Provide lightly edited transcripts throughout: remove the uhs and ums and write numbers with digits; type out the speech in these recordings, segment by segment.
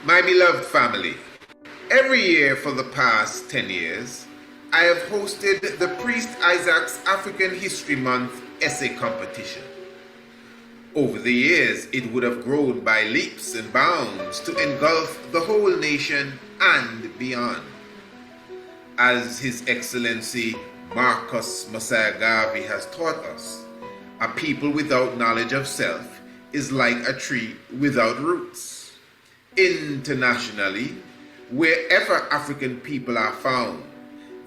My beloved family, every year for the past 10 years, I have hosted the Priest Isaac's African History Month essay competition. Over the years, it would have grown by leaps and bounds to engulf the whole nation and beyond. As His Excellency Marcus Mosiah Garvey has taught us, a people without knowledge of self is like a tree without roots. Internationally, wherever African people are found,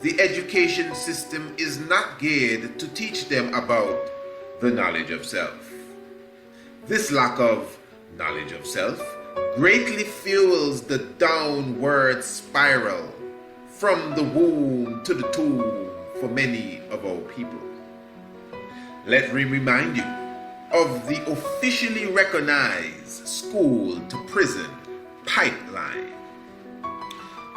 the education system is not geared to teach them about the knowledge of self. This lack of knowledge of self greatly fuels the downward spiral from the womb to the tomb for many of our people. Let me remind you of the officially recognized school to prison pipeline.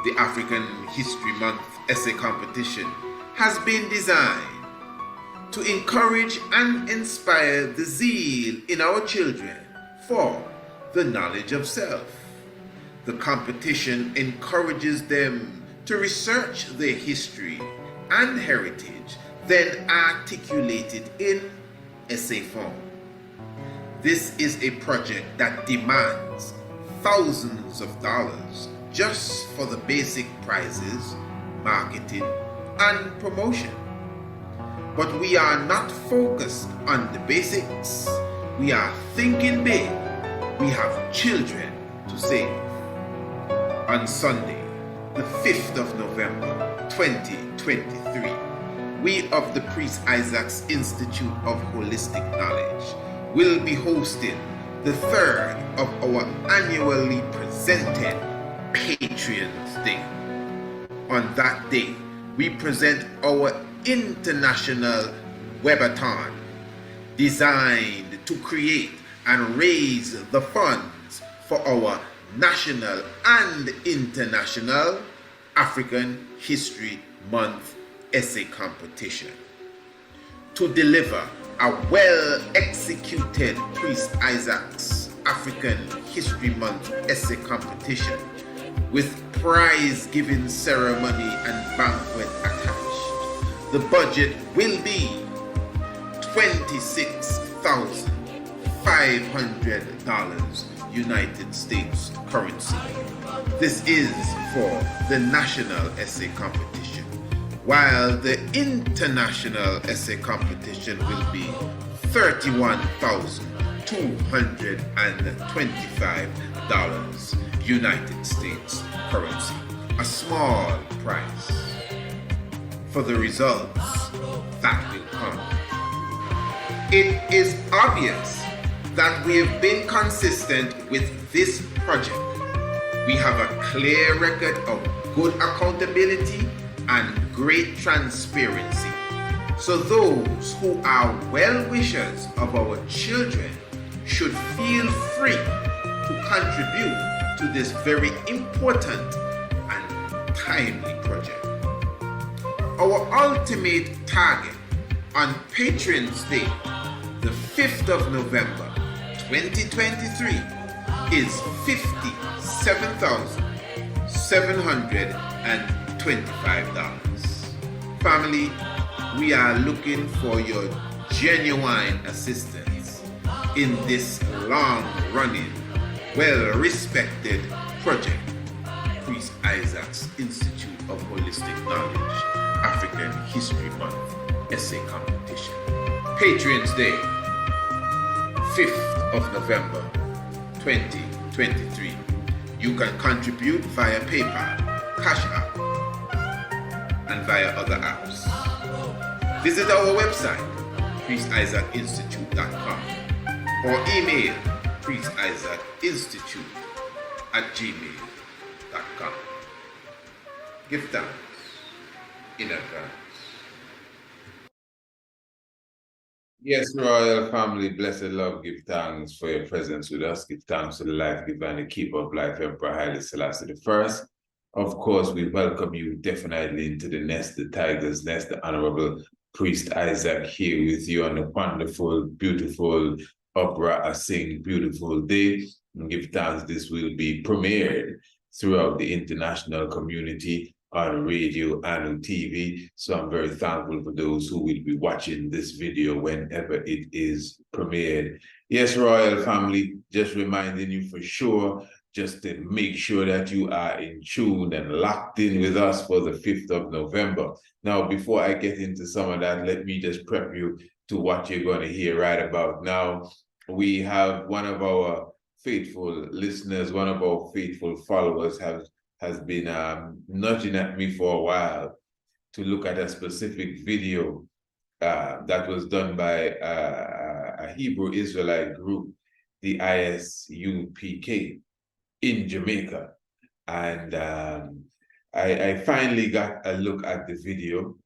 The African History Month essay competition has been designed to encourage and inspire the zeal in our children for the knowledge of self. The competition encourages them to research their history and heritage, then articulate it in essay form. This is a project that demands thousands of dollars just for the basic prizes, marketing, and promotion. But we are not focused on the basics. We are thinking big. We have children to save. On Sunday, the 5th of November, 2023, we of the Priest Isaac's Institute of Holistic Knowledge will be hosting the third of our annually presented Patron's Day. On that day, we present our international webathon designed to create and raise the funds for our national and international African History Month essay competition. To deliver a well-executed Priest Isaac's African History Month essay competition with prize-giving ceremony and banquet attached, the budget will be $26,500 United States currency. This is for the national essay competition, while the international essay competition will be $31,225 United States currency, a small price for the results that will come. It is obvious that we have been consistent with this project. We have a clear record of good accountability and great transparency. So those who are well-wishers of our children should feel free to contribute to this very important and timely project. Our ultimate target on Patron's Day, the 5th of November, 2023, is $57,725. Family, we are looking for your genuine assistance in this long-running, well-respected project, Priest Isaac's Institute of Holistic Knowledge African History Month essay competition. Patron's Day, 5th of November, 2023. You can contribute via PayPal, CashApp, and via other apps. Visit our website, priestisaacinstitute.com, or email priestisaacinstitute@gmail.com. Give thanks in advance. Yes, royal family, blessed love, give thanks for your presence with us. Give thanks to the life giver and the keeper of life, Emperor Haile Selassie I. Of course, we welcome you definitely into the nest, the tiger's nest, the Honorable Priest Isaac here with you on the wonderful, beautiful, opera, a sing beautiful day. And give thanks, this will be premiered throughout the international community on radio and on TV. So I'm very thankful for those who will be watching this video whenever it is premiered. Yes, Royal Family, just reminding you for sure, just to make sure that you are in tune and locked in with us for the 5th of November. Now, before I get into some of that, let me just prep you to what you're going to hear right about now. We have one of our faithful listeners, one of our faithful followers has been nudging at me for a while to look at a specific video that was done by a Hebrew Israelite group, the ISUPK in Jamaica. And I finally got a look at the video.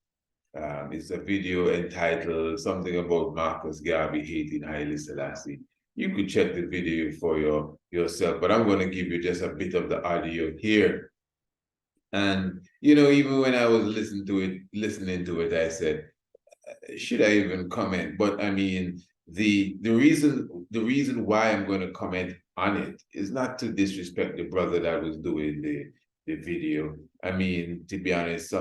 It's a video entitled something about Marcus Garvey hating Haile Selassie. You could check the video for yourself, but I'm going to give you just a bit of the audio here. And, you know, even when I was listening to it, I said, should I even comment? But I mean, the reason why I'm going to comment on it is not to disrespect the brother that was doing the video. I mean, to be honest,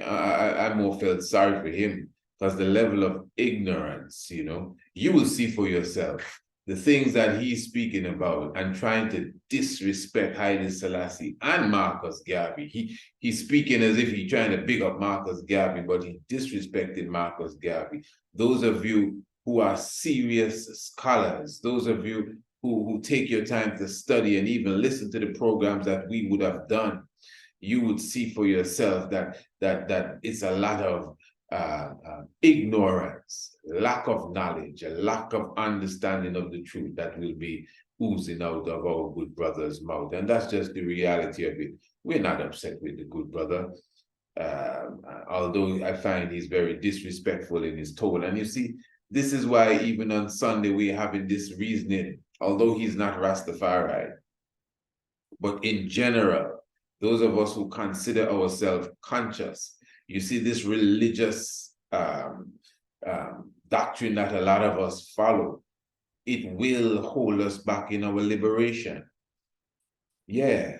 I more felt sorry for him because the level of ignorance, you know, you will see for yourself the things that he's speaking about and trying to disrespect Haile Selassie and Marcus Garvey. He's speaking as if he's trying to big up Marcus Garvey, but he disrespected Marcus Garvey. Those of you who are serious scholars, those of you who take your time to study and even listen to the programs that we would have done, you would see for yourself that it's a lot of ignorance, lack of knowledge, a lack of understanding of the truth that will be oozing out of our good brother's mouth. And that's just the reality of it. We're not upset with the good brother, although I find he's very disrespectful in his tone. And you see, this is why even on Sunday we're having this reasoning, although he's not Rastafari, but in general, those of us who consider ourselves conscious, you see this religious doctrine that a lot of us follow, it will hold us back in our liberation. Yeah.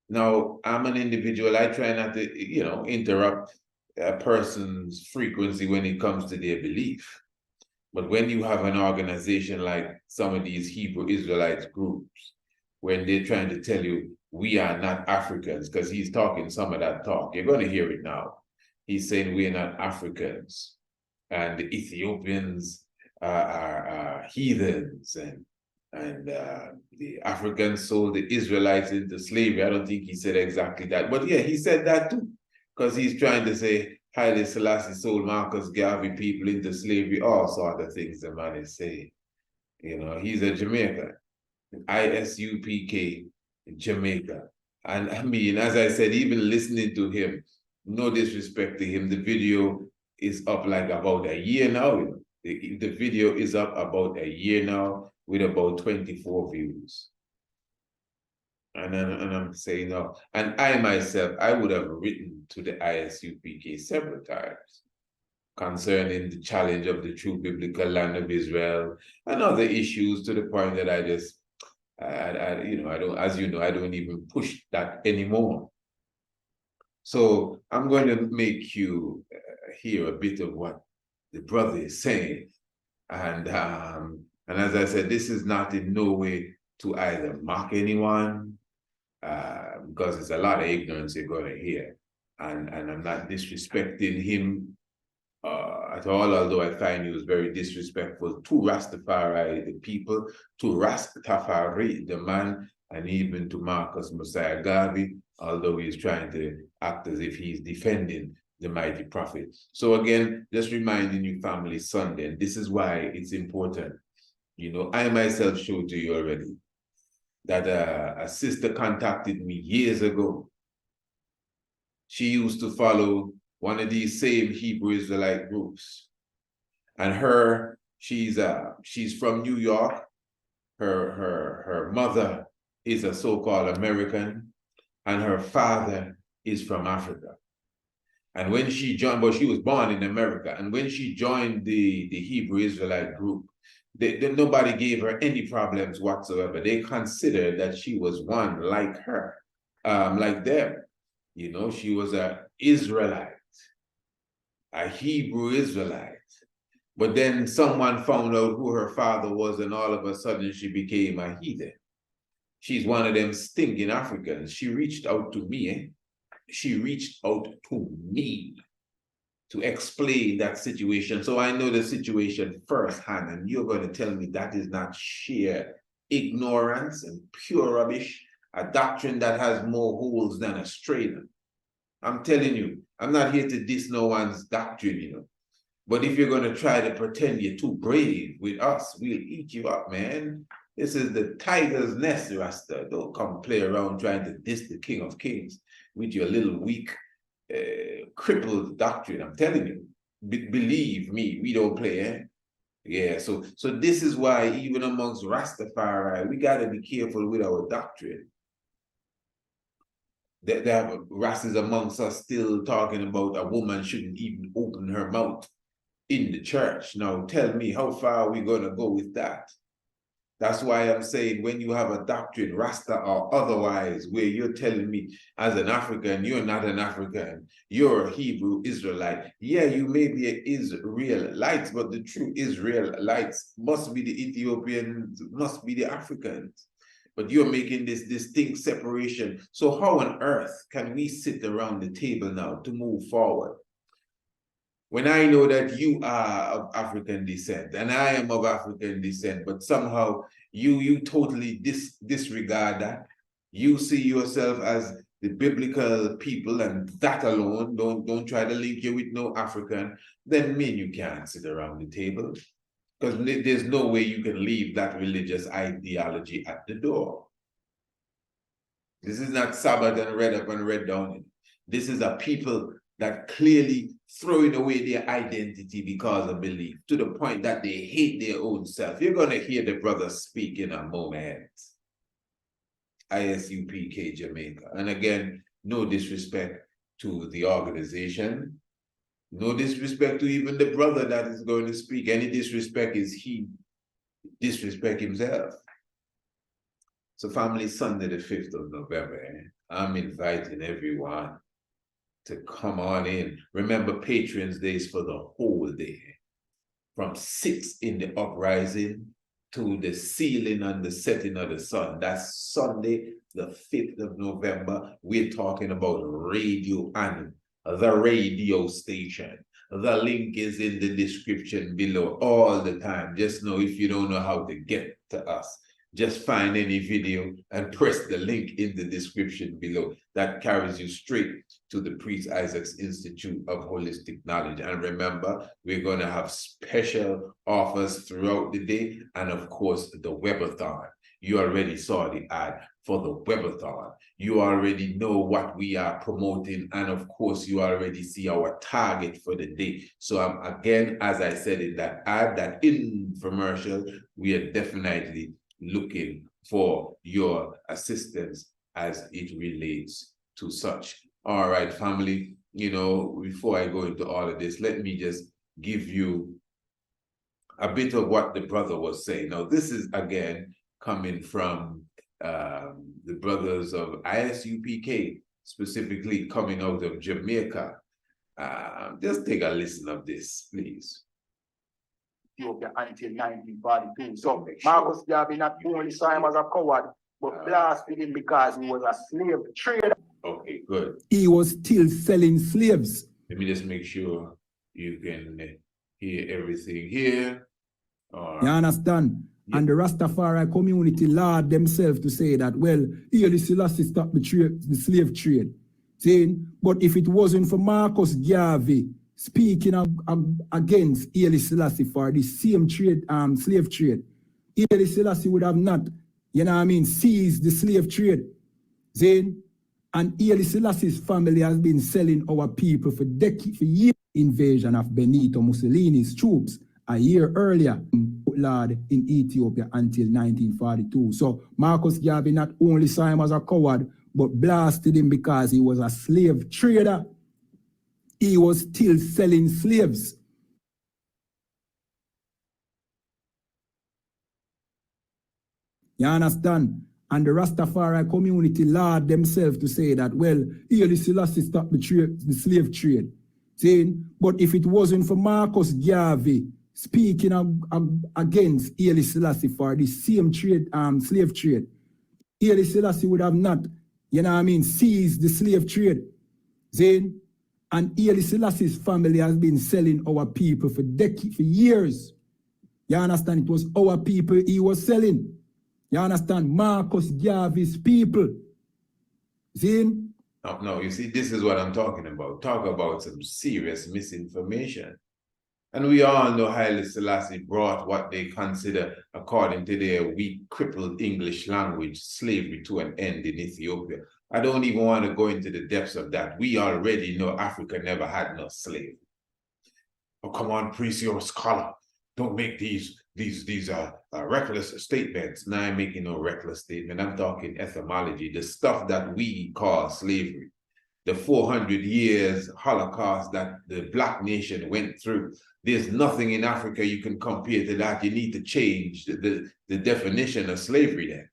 Now, I'm an individual. I try not to, you know, interrupt a person's frequency when it comes to their belief. But when you have an organization like some of these Hebrew Israelite groups, when they're trying to tell you, we are not Africans, because he's talking some of that talk. You're going to hear it now. He's saying we're not Africans, and the Ethiopians are heathens, and the Africans sold the Israelites into slavery. I don't think he said exactly that, but yeah, he said that too, because he's trying to say Haile Selassie sold Marcus Garvey people into slavery, all sort of things the man is saying. You know, he's a Jamaican, ISUPK, Jamaica. And I mean, as I said, even listening to him, no disrespect to him, the video is up like about a year now. The video is up about a year now with about 24 views. And I'm saying, no. And I myself, I would have written to the ISUPK several times concerning the challenge of the true biblical land of Israel and other issues, to the point that I just, you know, I don't, as you know, I don't even push that anymore. So I'm going to make you hear a bit of what the brother is saying. And as I said, this is not in no way to either mock anyone, because there's a lot of ignorance you're going to hear. And I'm not disrespecting him at all, although I find he was very disrespectful to Rastafari, the people, to Rastafari, the man, and even to Marcus Mosiah Garvey, although he's trying to act as if he's defending the mighty prophet. So again, just reminding you, family, Sunday, and this is why it's important. You know, I myself showed to you already that a sister contacted me years ago. She used to follow one of these same Hebrew Israelite groups. And she's from New York. Her mother is a so-called American, and her father is from Africa. And when she joined, but she was born in America, and when she joined the Hebrew Israelite group, Nobody gave her any problems whatsoever. They considered that she was one like her, like them. You know, she was an Israelite, a Hebrew Israelite. But then someone found out who her father was, and all of a sudden she became a heathen. She's one of them stinking Africans. She reached out to me. She reached out to me to explain that situation. So I know the situation firsthand, and you're going to tell me that is not sheer ignorance and pure rubbish, a doctrine that has more holes than a strainer. I'm telling you, I'm not here to diss no one's doctrine, you know. But if you're going to try to pretend you're too brave with us, we'll eat you up, man. This is the tiger's nest, Rasta. Don't come play around trying to diss the King of Kings with your little weak, crippled doctrine. I'm telling you, believe me, we don't play, eh? Yeah, so this is why even amongst Rastafari, we got to be careful with our doctrine. There have Rastas amongst us still talking about a woman shouldn't even open her mouth in the church. Now tell me, how far are we going to go with that? That's why I'm saying, when you have a doctrine, Rasta or otherwise, where you're telling me as an African, you're not an African, you're a Hebrew Israelite. Yeah, you may be an Israelite, but the true Israelites must be the Ethiopians, must be the Africans. But you're making this distinct separation. So how on earth can we sit around the table now to move forward, when I know that you are of African descent and I am of African descent, but somehow you totally disregard that? You see yourself as the biblical people, and that alone, don't try to link you with no African, then me and you can't sit around the table, because there's no way you can leave that religious ideology at the door. This is not Sabbath and read up and read down. This is a people that clearly throwing away their identity because of belief, to the point that they hate their own self. You're going to hear the brother speak in a moment. ISUPK Jamaica. And again, no disrespect to the organization. No disrespect to even the brother that is going to speak. Any disrespect is he disrespect himself. So family, Sunday the 5th of November, I'm inviting everyone to come on in. Remember, Patron's Day is for the whole day, from 6 in the uprising to the sealing and the setting of the sun. That's Sunday, the 5th of November. We're talking about radio and the radio station. The link is in the description below all the time. Just know, if you don't know how to get to us, just find any video and press the link in the description below. That carries you straight to the Priest Isaac's Institute of Holistic Knowledge. And remember, we're going to have special offers throughout the day, and of course, the webathon. You already saw the ad for the webathon. You already know what we are promoting, and of course, you already see our target for the day. So again, as I said in that ad, that infomercial, we are definitely looking for your assistance as it relates to such. All right, family, you know, before I go into all of this, let me just give you a bit of what the brother was saying. Now, this is, again, coming from the brothers of ISUPK, specifically coming out of Jamaica. Just take a listen of this, please. Ethiopia until 1942. So Marcus Garvey not only saw him as a coward, but blasted him because he was a slave trader. Okay, good. He was still selling slaves. Let me just make sure you can hear everything here. You understand? Yeah. And the Rastafari community allowed themselves to say that, well, Haile Selassie stopped the slave trade. Saying, but if it wasn't for Marcus Garvey speaking against Haile Selassie for the same trade, slave trade, Haile Selassie would have not, you know what I mean, seized the slave trade. Then, and Haile Selassie's family has been selling our people for decades, for years. Invasion of Benito Mussolini's troops a year earlier, Lord, in Ethiopia until 1942. So Marcus Garvey not only saw him as a coward, but blasted him because he was a slave trader. He was still selling slaves. You understand? And the Rastafari community laud themselves to say that, well, Haile Selassie stopped the slave trade. Saying, but if it wasn't for Marcus Garvey speaking against Haile Selassie for the same trade, slave trade, Haile Selassie would have not, you know what I mean, seized the slave trade. Saying, and Haile Selassie's family has been selling our people for years. You understand? It was our people he was selling. You understand? Marcus Garvey's people. See? No, you see, this is what I'm talking about. Talk about some serious misinformation. And we all know Haile Selassie brought what they consider, according to their weak, crippled English language, slavery to an end in Ethiopia. I don't even want to go into the depths of that. We already know Africa never had no slave. Oh, come on, priest, you're a scholar. Don't make these reckless statements. Now I'm making no reckless statement. I'm talking etymology, the stuff that we call slavery, the 400 years Holocaust that the Black nation went through. There's nothing in Africa you can compare to that. You need to change the definition of slavery there.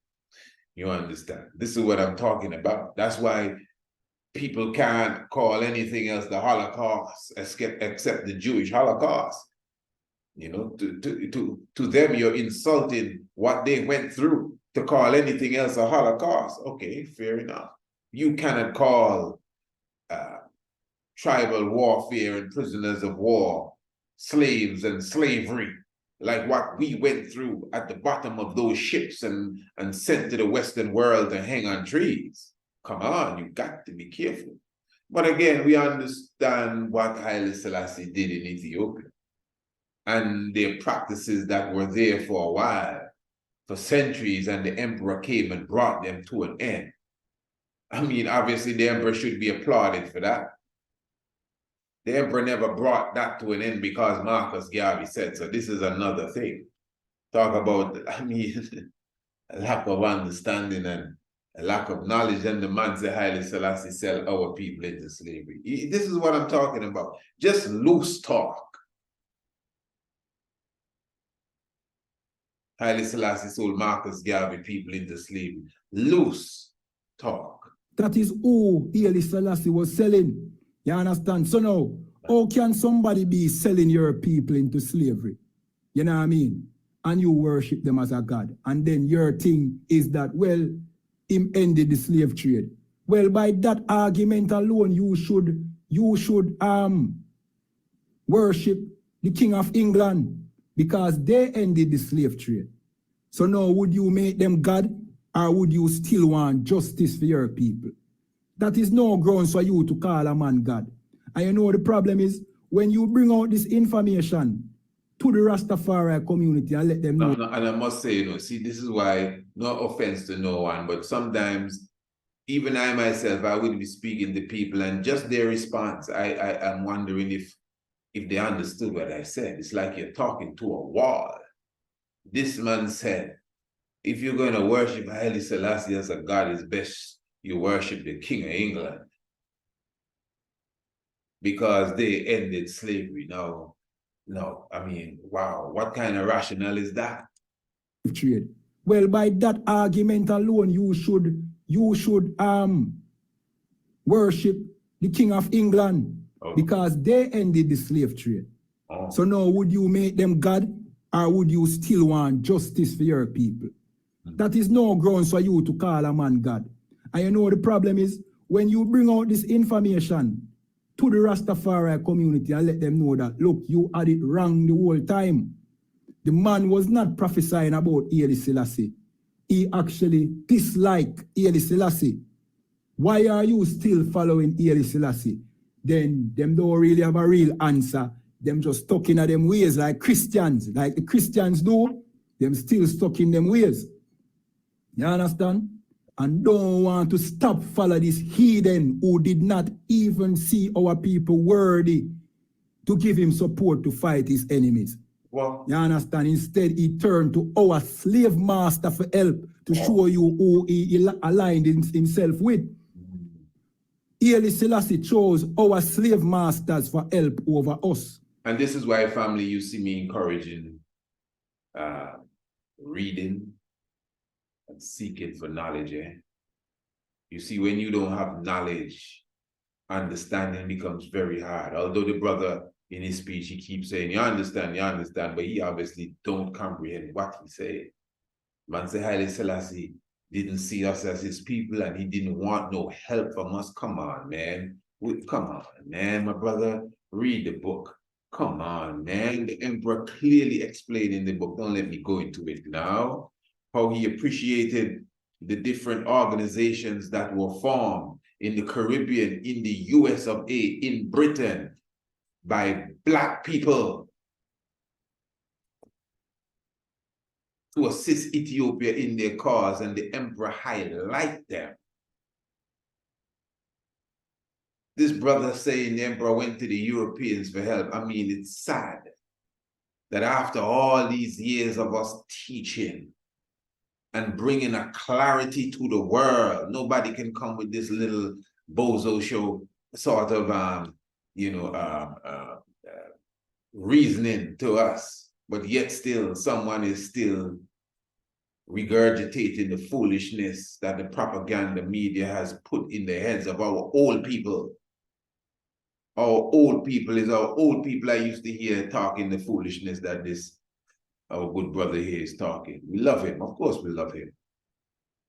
You understand? This is what I'm talking about. That's why people can't call anything else the Holocaust except the Jewish Holocaust. You know, to them, you're insulting what they went through. To call anything else a Holocaust, okay, fair enough. You cannot call tribal warfare and prisoners of war slaves and slavery, like what we went through at the bottom of those ships and sent to the Western world to hang on trees. Come on, you got to be careful. But again, we understand what Haile Selassie did in Ethiopia and their practices that were there for a while, for centuries, and the emperor came and brought them to an end. I mean, obviously the emperor should be applauded for that. The emperor never brought that to an end because Marcus Garvey said so. This is another thing. Talk about, I mean, a lack of understanding and a lack of knowledge, and the man said Haile Selassie sell our people into slavery. This is what I'm talking about. Just loose talk. Haile Selassie sold Marcus Garvey people into slavery. Loose talk. That is who Haile Selassie was selling. You understand? So now, how can somebody be selling your people into slavery? You know what I mean? And you worship them as a god. And then your thing is that, well, him ended the slave trade. Well, by that argument alone, you should worship the King of England because they ended the slave trade. So now, would you make them God, or would you still want justice for your people? That is no grounds for you to call a man God. And you know the problem is, when you bring out this information to the Rastafari community and let them know. No, and I must say, you know, see, this is why, no offense to no one, but sometimes, even I myself, I would be speaking to people and just their response, I'm wondering if they understood what I said. It's like you're talking to a wall. This man said, if you're going to worship Haile Selassie as a god, it's best you worship the King of England because they ended slavery. No, I mean, wow, what kind of rationale is that? Trade. Well, by that argument alone, you should worship the King of England because they ended the slave trade. Oh. So now, would you make them God, or would you still want justice for your people? That is no grounds for you to call a man God. And you know the problem is, when you bring out this information to the Rastafari community and let them know that, look, you had it wrong the whole time. The man was not prophesying about Haile Selassie. He actually disliked Haile Selassie. Why are you still following Haile Selassie? Then them don't really have a real answer. Them just stuck in them ways like Christians. Like the Christians do, them still stuck in them ways. You understand? And don't want to stop follow this heathen who did not even see our people worthy to give him support to fight his enemies. Well, you understand? Instead, he turned to our slave master for help to show you who he aligned himself with. Haile Selassie chose our slave masters for help over us. And this is why, family, you see me encouraging reading, and seeking for knowledge. You see, when you don't have knowledge, understanding becomes very hard. Although the brother in his speech, he keeps saying, you understand, but he obviously don't comprehend what he said. Man say Haile Selassie didn't see us as his people and he didn't want no help from us. Come on, man. Come on, man, my brother. Read the book. Come on, man. The emperor clearly explained in the book, don't let me go into it now, how he appreciated the different organizations that were formed in the Caribbean, in the US of A, in Britain, by Black people to assist Ethiopia in their cause, and the emperor highlight them. This brother saying the emperor went to the Europeans for help. I mean, it's sad that after all these years of us teaching and bringing a clarity to the world, nobody can come with this little bozo show sort of, reasoning to us, but yet still someone is still regurgitating the foolishness that the propaganda media has put in the heads of our old people. Our old people I used to hear talking the foolishness that this, our good brother here is talking. We love him. Of course we love him.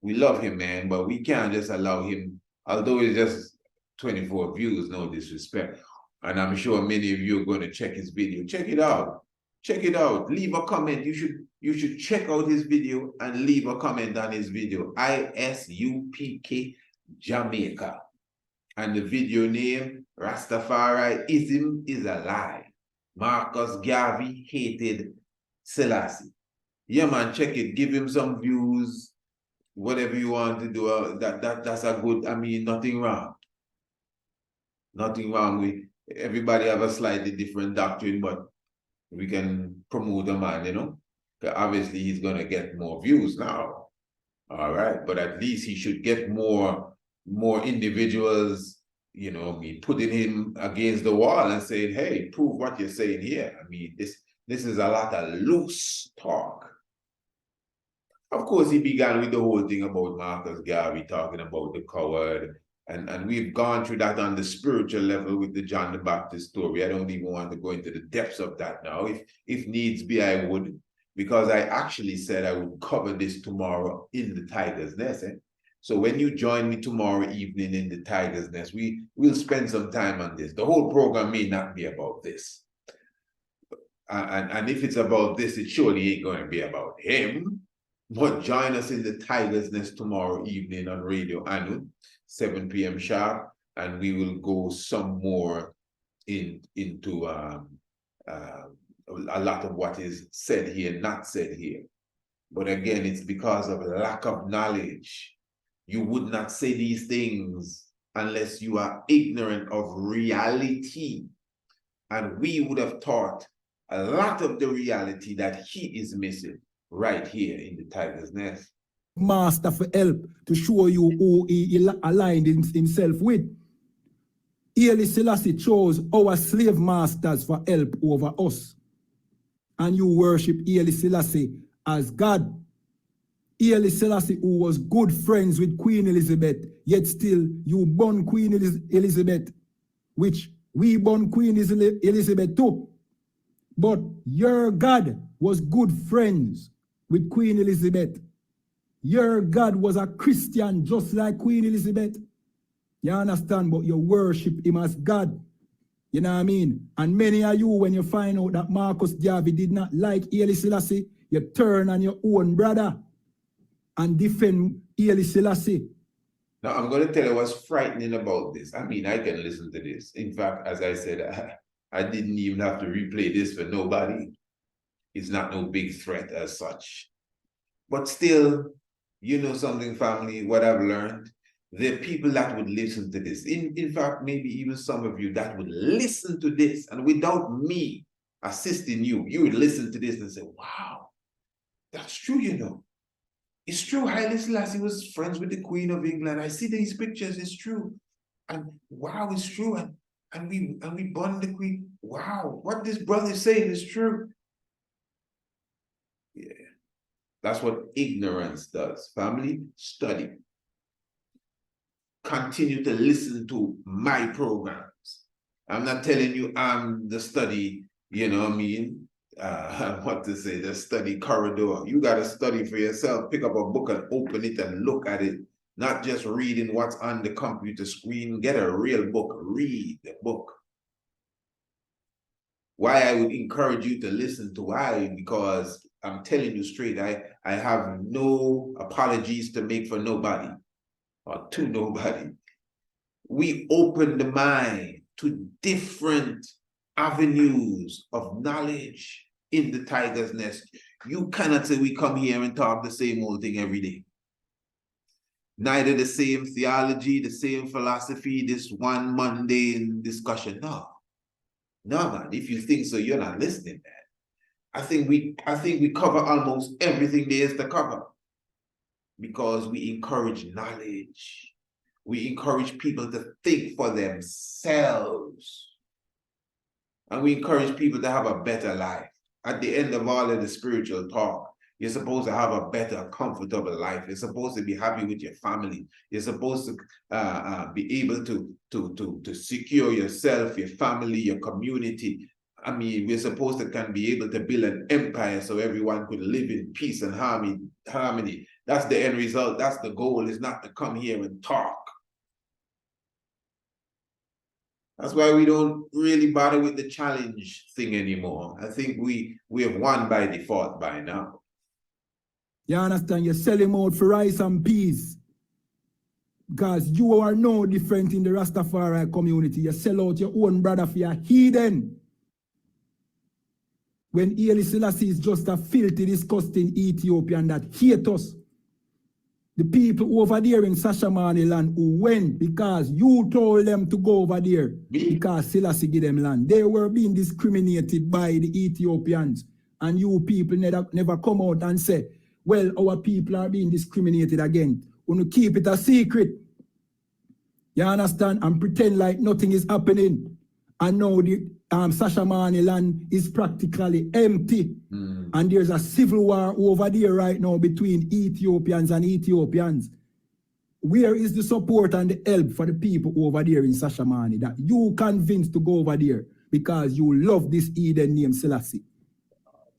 We love him, man, but we can't just allow him, although it's just 24 views, no disrespect. And I'm sure many of you are going to check his video. Check it out. Check it out. Leave a comment. You should check out his video and leave a comment on his video. ISUPK Jamaica. And the video name, Rastafariism is a lie. Marcus Garvey hated Selassie. Yeah, man, check it. Give him some views. Whatever you want to do, that's a good, I mean, nothing wrong. Nothing wrong with everybody have a slightly different doctrine, but we can promote a man, you know. Obviously, he's going to get more views now. All right. But at least he should get more individuals, you know, putting him against the wall and saying, hey, prove what you're saying here. I mean, this is a lot of loose talk. Of course, he began with the whole thing about Marcus Garvey talking about the coward. And we've gone through that on the spiritual level with the John the Baptist story. I don't even want to go into the depths of that now. If needs be, I would, because I actually said I would cover this tomorrow in the Tiger's Nest. So when you join me tomorrow evening in the Tiger's Nest, we'll spend some time on this. The whole program may not be about this. And if it's about this, it surely ain't going to be about him. But join us in the Tiger's Nest tomorrow evening on Radio Anu, 7 p.m. sharp, and we will go some more into a lot of what is said here, not said here. But again, it's because of lack of knowledge. You would not say these things unless you are ignorant of reality. And we would have taught a lot of the reality that he is missing right here in the Tiger's Nest. Master for help to show you who he aligned himself with. Haile Selassie chose our slave masters for help over us. And you worship Haile Selassie as God. Haile Selassie, who was good friends with Queen Elizabeth, yet still you born Queen Elizabeth, which we born Queen Elizabeth too. But your God was good friends with Queen Elizabeth. Your God was a Christian just like Queen Elizabeth. You understand? But you worship him as God. You know what I mean? And many of you, when you find out that Marcus Garvey did not like Haile Selassie, you turn on your own brother and defend Haile Selassie. Now, I'm going to tell you what's frightening about this. I mean, I can listen to this. In fact, as I said, I didn't even have to replay this for nobody. It's not no big threat as such. But still, you know something, family, what I've learned, there are people that would listen to this. In fact, maybe even some of you that would listen to this, and without me assisting you, you would listen to this and say, wow, that's true, you know. It's true, Haile Selassie was friends with the Queen of England. I see these pictures, it's true. And wow, it's true. And we bond the Queen. Wow, what this brother is saying is true. Yeah. That's what ignorance does. Family, study. Continue to listen to my programs. I'm not telling you I'm the study, you know what I mean? What to say, the study corridor. You got to study for yourself. Pick up a book and open it and look at it. Not just reading what's on the computer screen. Get a real book. Read the book. Why I would encourage you to listen to why, because I'm telling you straight, I have no apologies to make for nobody or to nobody. We open the mind to different avenues of knowledge in the tiger's nest. You cannot say we come here and talk the same old thing every day. Neither the same theology, the same philosophy, this one mundane discussion. No, man. If you think so, you're not listening, man. I think we cover almost everything there is to cover because we encourage knowledge. We encourage people to think for themselves. And we encourage people to have a better life. At the end of all of the spiritual talk, you're supposed to have a better, comfortable life. You're supposed to be happy with your family. You're supposed to be able to secure yourself, your family, your community. I mean, we're supposed to be able to build an empire so everyone could live in peace and harmony. That's the end result. That's the goal, is not to come here and talk. That's why we don't really bother with the challenge thing anymore. I think we have won by default by now. You understand? You're selling out for rice and peas. Because you are no different in the Rastafari community. You sell out your own brother for your heathen. When Haile Selassie is just a filthy, disgusting Ethiopian that hate us. The people over there in Sashamani land who went because you told them to go over there because Selassie gave them land. They were being discriminated by the Ethiopians. And you people never come out and say, well, our people are being discriminated against. We want to keep it a secret. You understand? And pretend like nothing is happening. And now the Sashamani land is practically empty. And there's a civil war over there right now between Ethiopians and Ethiopians. Where is the support and the help for the people over there in Sashamani that you convinced to go over there because you love this Eden named Selassie?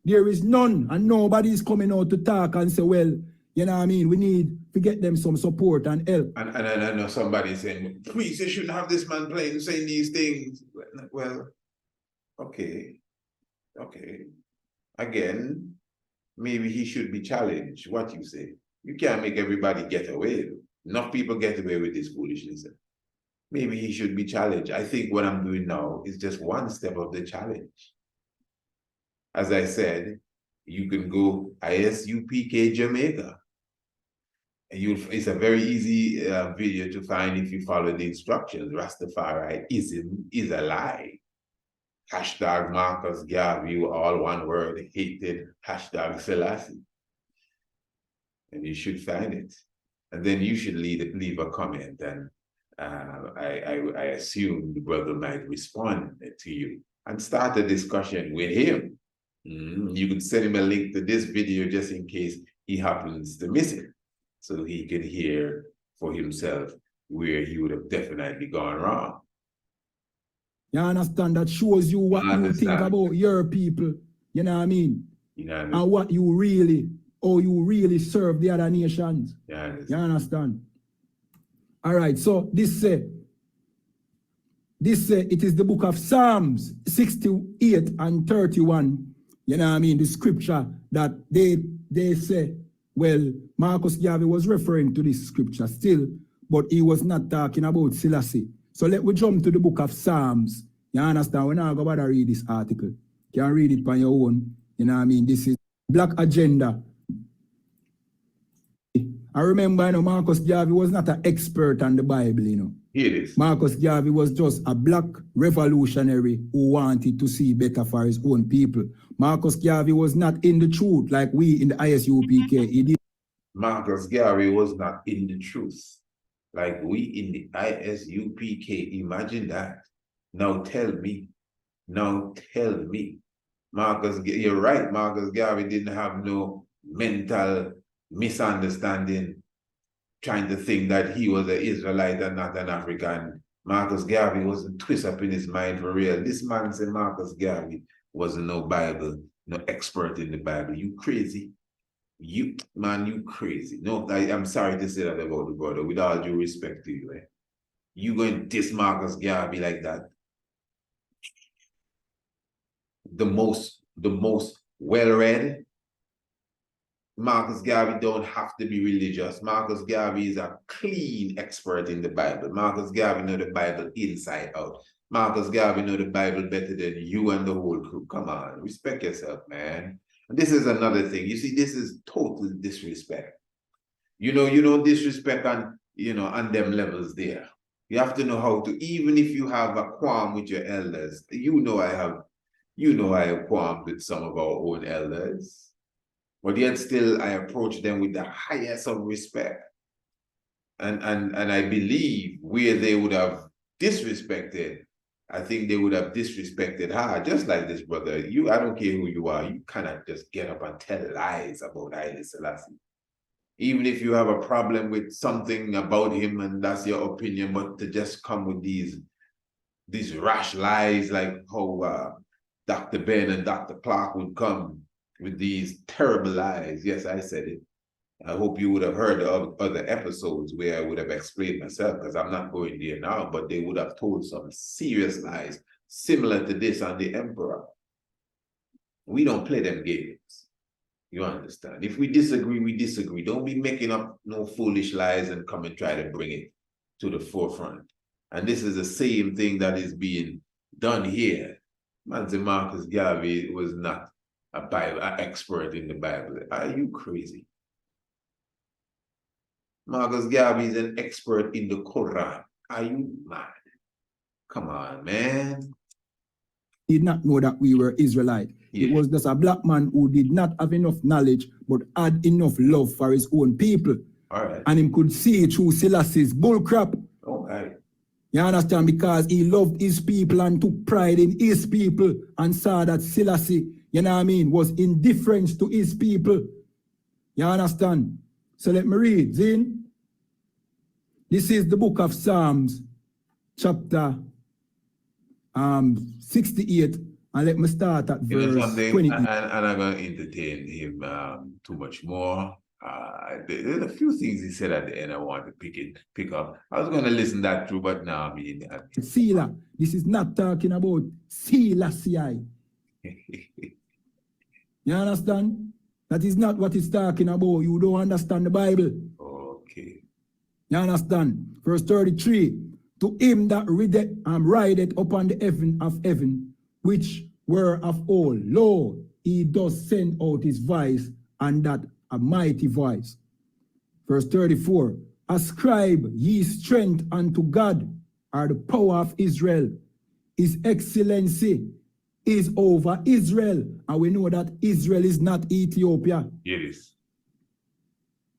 There is none, and nobody is coming out to talk and say, well, you know what I mean, we need to get them some support and help. And I know somebody saying, please, you shouldn't have this man saying these things. Well, okay. Again, maybe he should be challenged. What you say? You can't make everybody get away. Enough people get away with this foolishness. Maybe he should be challenged. I think what I'm doing now is just one step of the challenge. As I said, you can go ISUPK Jamaica. And it's a very easy video to find if you follow the instructions. Rastafariism is a lie. Hashtag Marcus Garvey, all one word, hated hashtag Selassie. And you should find it. And then you should leave a comment. And I assume the brother might respond to you and start a discussion with him. You could send him a link to this video just in case he happens to miss it, so he can hear for himself where he would have definitely gone wrong. You understand? That shows you what you think about your people. You know what I mean? You know what I mean? And what you really serve the other nations. Yeah, you understand? All right, so this it is the book of Psalms 68 and 31. You know what I mean? The scripture that they say, well, Marcus Garvey was referring to this scripture still, but he was not talking about Selassie. So let me jump to the book of Psalms. You understand? We're not going to read this article. You can read it on your own. You know what I mean? This is Black Agenda. I remember, you know, Marcus Garvey was not an expert on the Bible, you know. It is. Marcus Garvey was just a black revolutionary who wanted to see better for his own people. Marcus Garvey was not in the truth like we in the ISUPK. He did. Marcus Garvey was not in the truth like we in the ISUPK. Imagine that. Now tell me. Marcus, you're right. Marcus Garvey didn't have no mental misunderstanding, trying to think that he was an Israelite and not an African. Marcus Garvey wasn't twist up in his mind for real. This man said Marcus Garvey wasn't no Bible, no expert in the Bible. You crazy. You crazy. No, I'm sorry to say that about the brother, with all due respect to you. You going to diss Marcus Garvey like that? The most well-read. Marcus Garvey don't have to be religious. Marcus Garvey is a clean expert in the Bible. Marcus Garvey know the Bible inside out. Marcus Garvey know the Bible better than you and the whole crew. Come on, respect yourself, man. And this is another thing. You see, this is total disrespect. You don't disrespect on them levels there. You have to know how to, even if you have a qualm with your elders, I have qualms with some of our own elders. But yet still I approach them with the highest of respect. And I believe where they would have disrespected, I think they would have disrespected her, just like this brother. I don't care who you are, you cannot just get up and tell lies about Haile Selassie. Even if you have a problem with something about him and that's your opinion, but to just come with these rash lies like how Dr. Ben and Dr. Clark would come with these terrible lies. Yes, I said it. I hope you would have heard of other episodes where I would have explained myself, because I'm not going there now, but they would have told some serious lies similar to this on the emperor. We don't play them games. You understand? If we disagree, we disagree. Don't be making up no foolish lies and come and try to bring it to the forefront. And this is the same thing that is being done here. Manzi Marcus Garvey was not an expert in the Bible. Are you crazy? Marcus Garvey is an expert in the Quran. Are you mad? Come on, man. Did not know that we were Israelite. Yeah. It was just a black man who did not have enough knowledge, but had enough love for his own people. All right. And him could see through Selassie's bullcrap. Okay. You understand? Because he loved his people and took pride in his people and saw that Selassie, was indifferent to his people. You understand? So let me read, Zin. This is the book of Psalms, chapter 68, and let me start at verse 20. And I'm going to entertain him too much more. There's a few things he said at the end I want to pick up. I was going to listen that through, but now Sela. This is not talking about Selassie. You understand? That is not what it's talking about. You don't understand the Bible. Okay. You understand? Verse 33. To him that rideth upon the heaven of heaven, which were of old, lo, he does send out his voice, and that a mighty voice. Verse 34. Ascribe ye strength unto God, or the power of Israel. His excellency is over Israel. And we know that Israel is not Ethiopia. Yes.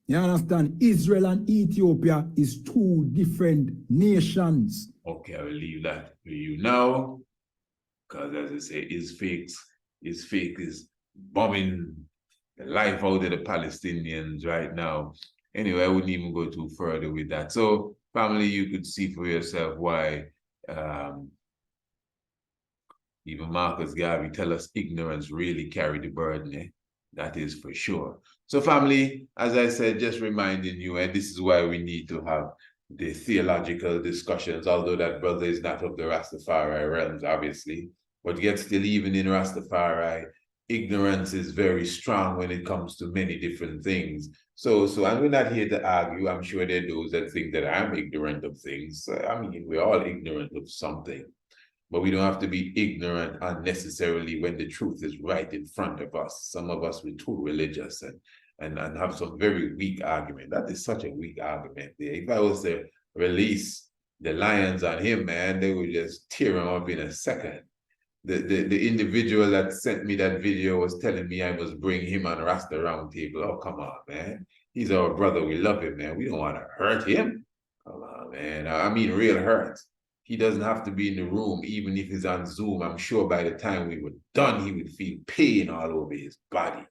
You understand? Israel and Ethiopia is two different nations. Okay, I will leave that for you now. Because as I say, his fake is bombing the life out of the Palestinians right now. Anyway, I wouldn't even go too further with that. So, family, you could see for yourself why even Marcus Garvey tell us ignorance really carry the burden. Eh? That is for sure. So family, as I said, just reminding you, and this is why we need to have the theological discussions, although that brother is not of the Rastafari realms, obviously, but yet still even in Rastafari, ignorance is very strong when it comes to many different things. So and we're not here to argue. I'm sure there are those that think that I'm ignorant of things. I mean, we're all ignorant of something. But we don't have to be ignorant unnecessarily when the truth is right in front of us. Some of us were too religious and have some very weak argument. That is such a weak argument there. If I was to release the lions on him, man, they would just tear him up in a second. The individual that sent me that video was telling me I must bring him on Rasta Roundtable. Oh, come on, man. He's our brother. We love him, man. We don't want to hurt him. Come on, man. I mean, real hurt. He doesn't have to be in the room, even if he's on Zoom. I'm sure by the time we were done, he would feel pain all over his body.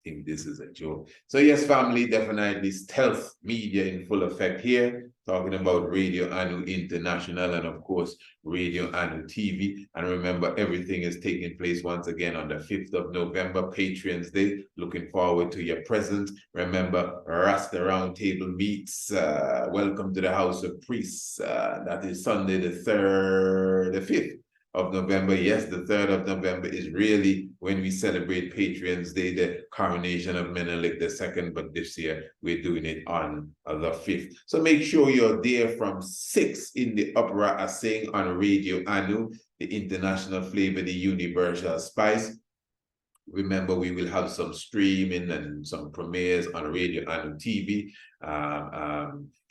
think this is a joke. So yes, family, definitely stealth media in full effect here, talking about Radio Anu International and of course Radio Anu TV. And remember, everything is taking place once again on the 5th of November, Patron's Day. Looking forward to your presence. Remember, Rasta Roundtable meets. Welcome to the House of Priests. That is Sunday the 5th of November. Yes, the 3rd of November is really when we celebrate Patron's Day, the coronation of Menelik II, but this year we're doing it on the 5th. So make sure you're there from 6 in the Opera Asing on Radio Anu, the international flavor, the universal spice. Remember, we will have some streaming and some premieres on Radio Anu TV,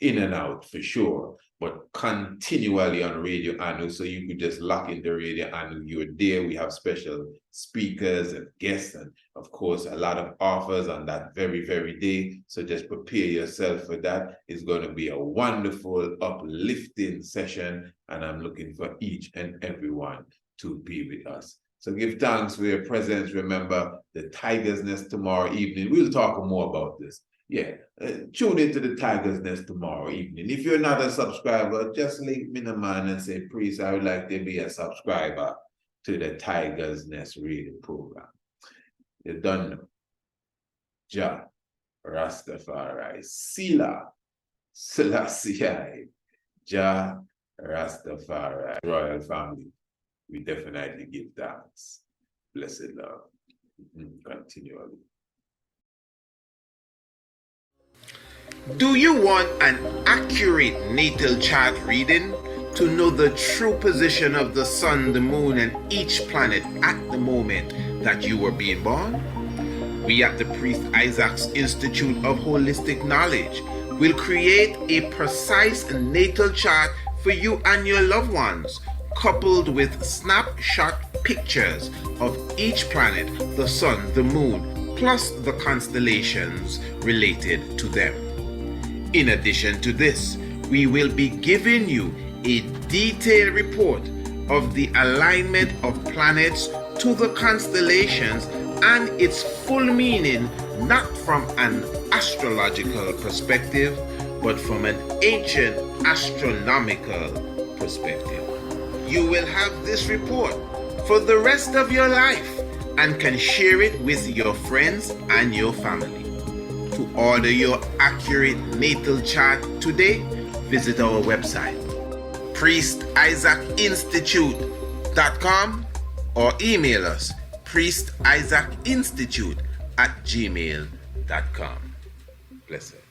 in and out for sure, but continually on Radio Anu. So you could just lock into Radio Anu. You're there. We have special speakers and guests, and of course, a lot of offers on that very, very day. So just prepare yourself for that. It's going to be a wonderful, uplifting session, and I'm looking for each and everyone to be with us. So give thanks for your presence. Remember, the Tiger's Nest tomorrow evening. We'll talk more about this. Yeah, tune into the Tiger's Nest tomorrow evening. If you're not a subscriber, just link me the man and say, Priest, I would like to be a subscriber to the Tiger's Nest reading program. You done know. Jah Rastafari, Haile Selassie, Jah Rastafari, royal family. We definitely give thanks. Blessed love. Continually. Do you want an accurate natal chart reading to know the true position of the sun, the moon, and each planet at the moment that you were being born? We at the Priest Isaac's Institute of Holistic Knowledge will create a precise natal chart for you and your loved ones, coupled with snapshot pictures of each planet, the sun, the moon, plus the constellations related to them. In addition to this, we will be giving you a detailed report of the alignment of planets to the constellations and its full meaning, not from an astrological perspective, but from an ancient astronomical perspective. You will have this report for the rest of your life and can share it with your friends and your family. To order your accurate natal chart today, visit our website, priestisaacinstitute.com, or email us, priestisaacinstitute@gmail.com. Blessed.